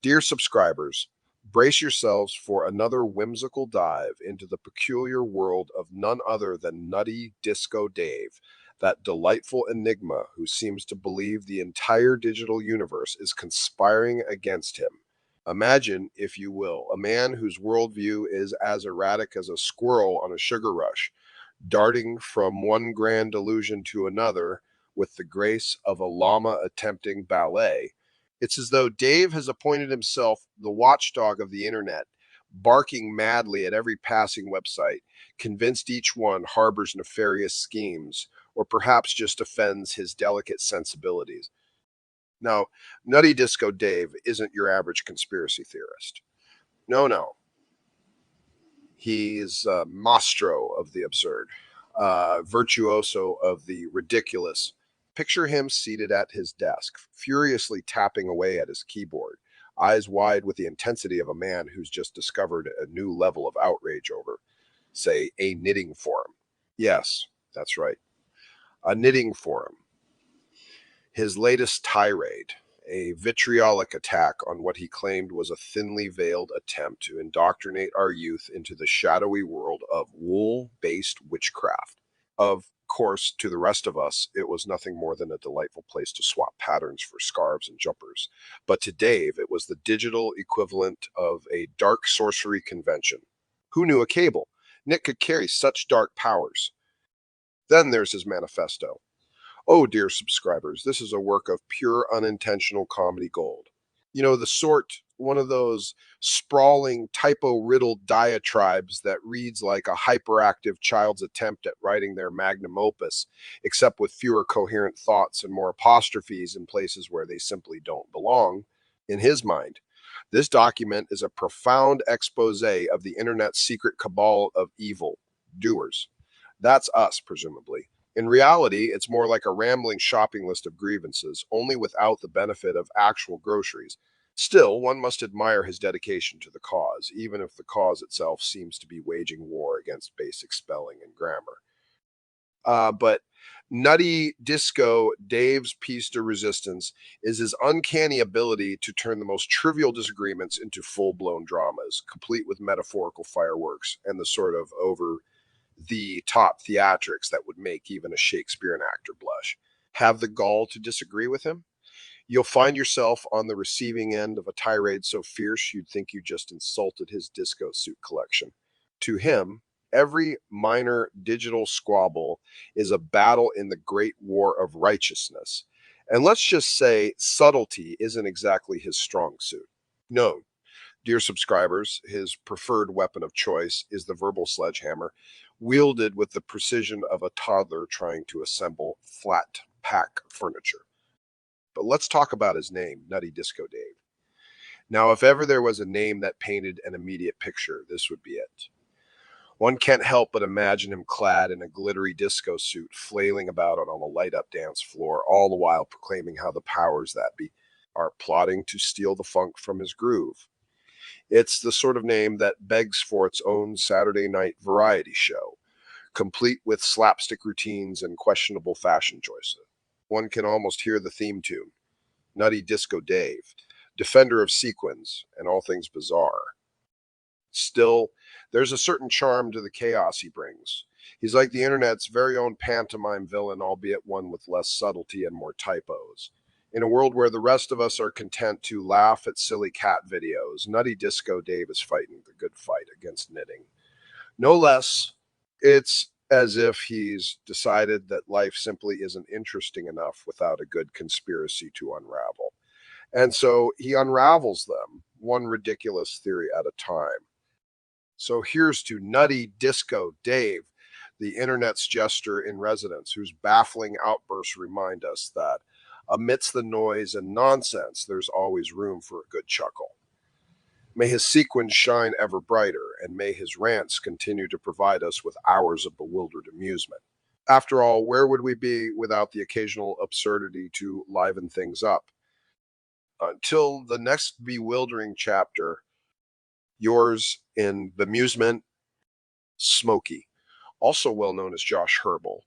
Dear subscribers, brace yourselves for another whimsical dive into the peculiar world of none other than Nutty Disco Dave, that delightful enigma who seems to believe the entire digital universe is conspiring against him. Imagine, if you will, a man whose worldview is as erratic as a squirrel on a sugar rush, darting from one grand illusion to another with the grace of a llama attempting ballet. It's as though Dave has appointed himself the watchdog of the internet, barking madly at every passing website, convinced each one harbors nefarious schemes, or perhaps just offends his delicate sensibilities. Now, Nutty Disco Dave isn't your average conspiracy theorist. No, no. He's a mastro of the absurd, virtuoso of the ridiculous. Picture him seated at his desk, furiously tapping away at his keyboard, eyes wide with the intensity of a man who's just discovered a new level of outrage over, say, a knitting forum. Yes, that's right, a knitting forum. His latest tirade, a vitriolic attack on what he claimed was a thinly veiled attempt to indoctrinate our youth into the shadowy world of wool-based witchcraft. Of course, to the rest of us, it was nothing more than a delightful place to swap patterns for scarves and jumpers. But to Dave, it was the digital equivalent of a dark sorcery convention. Who knew a cable? Nick could carry such dark powers. Then there's his manifesto. Oh, dear subscribers, this is a work of pure unintentional comedy gold. You know, the sort, one of those sprawling, typo-riddled diatribes that reads like a hyperactive child's attempt at writing their magnum opus, except with fewer coherent thoughts and more apostrophes in places where they simply don't belong. In his mind, this document is a profound expose of the internet's secret cabal of evil doers. That's us, presumably. In reality, it's more like a rambling shopping list of grievances, only without the benefit of actual groceries. Still, one must admire his dedication to the cause, even if the cause itself seems to be waging war against basic spelling and grammar. But Nutty Disco Dave's piece de resistance is his uncanny ability to turn the most trivial disagreements into full-blown dramas, complete with metaphorical fireworks and the sort of over the top theatrics that would make even a Shakespearean actor blush. Have the gall to disagree with him? You'll find yourself on the receiving end of a tirade so fierce you'd think you just insulted his disco suit collection. To him, every minor digital squabble is a battle in the great war of righteousness. And let's just say subtlety isn't exactly his strong suit. No, dear subscribers, his preferred weapon of choice is the verbal sledgehammer, wielded with the precision of a toddler trying to assemble flat pack furniture. But let's talk about his name, Nutty Disco Dave. Now, if ever there was a name that painted an immediate picture, this would be it. One can't help but imagine him clad in a glittery disco suit, flailing about on a light-up dance floor, all the while proclaiming how the powers that be are plotting to steal the funk from his groove. It's the sort of name that begs for its own Saturday night variety show, complete with slapstick routines and questionable fashion choices. One can almost hear the theme tune, Nutty Disco Dave, defender of sequins and all things bizarre. Still, there's a certain charm to the chaos he brings. He's like the internet's very own pantomime villain, albeit one with less subtlety and more typos. In a world where the rest of us are content to laugh at silly cat videos, Nutty Disco Dave is fighting the good fight against knitting. No less, it's as if he's decided that life simply isn't interesting enough without a good conspiracy to unravel. And so he unravels them, one ridiculous theory at a time. So here's to Nutty Disco Dave, the internet's jester in residence, whose baffling outbursts remind us that amidst the noise and nonsense, there's always room for a good chuckle. May his sequins shine ever brighter, and may his rants continue to provide us with hours of bewildered amusement. After all, where would we be without the occasional absurdity to liven things up? Until the next bewildering chapter, yours in bemusement, Smokey, also well known as Josh Herbal.